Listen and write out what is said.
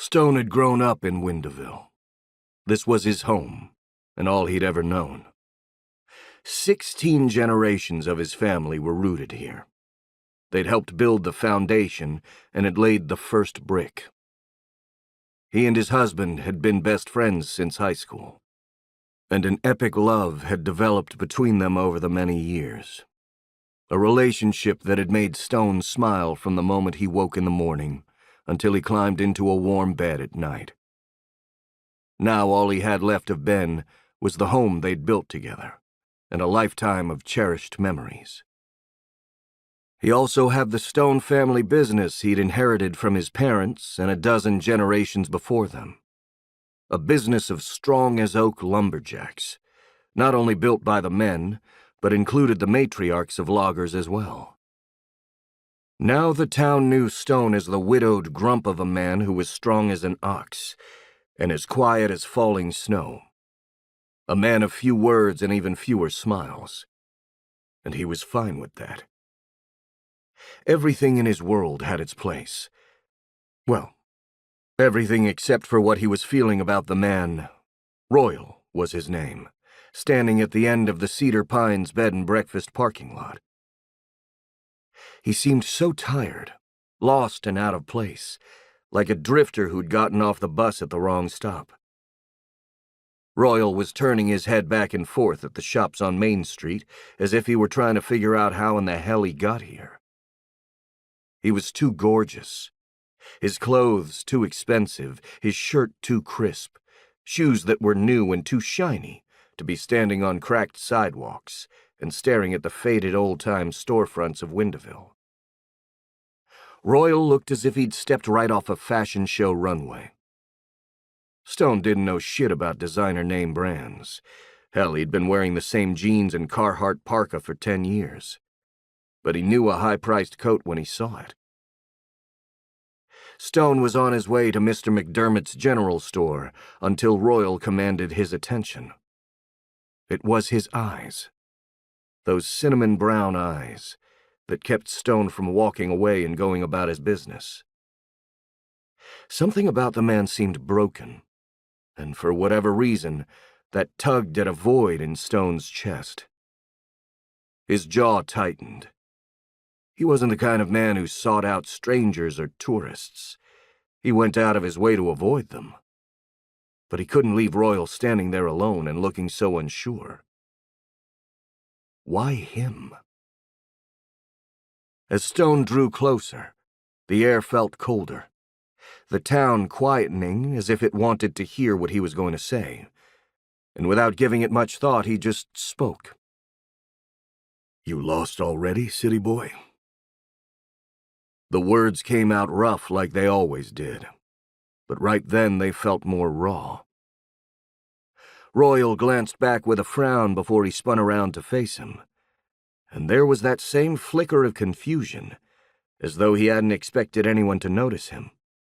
Stone had grown up in Windeville. This was his home, and all he'd ever known. 16 generations of his family were rooted here. They'd helped build the foundation and had laid the first brick. He and his husband had been best friends since high school, and an epic love had developed between them over the many years. A relationship that had made Stone smile from the moment he woke in the morning until he climbed into a warm bed at night. Now all he had left of Ben was the home they'd built together, and a lifetime of cherished memories. He also had the Stone family business he'd inherited from his parents and a dozen generations before them. A business of strong-as-oak lumberjacks, not only built by the men, but included the matriarchs of loggers as well. Now the town knew Stone as the widowed grump of a man who was strong as an ox and as quiet as falling snow. A man of few words and even fewer smiles. And he was fine with that. Everything in his world had its place. Well, everything except for what he was feeling about the man. Royal was his name, standing at the end of the Cedar Pines bed and breakfast parking lot. He seemed so tired, lost and out of place, like a drifter who'd gotten off the bus at the wrong stop. Royal was turning his head back and forth at the shops on Main Street as if he were trying to figure out how in the hell he got here. He was too gorgeous, his clothes too expensive, his shirt too crisp, shoes that were new and too shiny to be standing on cracked sidewalks and staring at the faded old-time storefronts of Windeville. Royal looked as if he'd stepped right off a fashion show runway. Stone didn't know shit about designer name brands. Hell, he'd been wearing the same jeans and Carhartt parka for 10 years. But he knew a high-priced coat when he saw it. Stone was on his way to Mr. McDermott's general store until Royal commanded his attention. It was his eyes. Those cinnamon brown eyes that kept Stone from walking away and going about his business. Something about the man seemed broken, and for whatever reason, that tugged at a void in Stone's chest. His jaw tightened. He wasn't the kind of man who sought out strangers or tourists. He went out of his way to avoid them. But he couldn't leave Royal standing there alone and looking so unsure. Why him? As Stone drew closer, the air felt colder, the town quietening as if it wanted to hear what he was going to say, and without giving it much thought, he just spoke. "You lost already, city boy?" The words came out rough like they always did, but right then they felt more raw. Royal glanced back with a frown before he spun around to face him, and there was that same flicker of confusion, as though he hadn't expected anyone to notice him.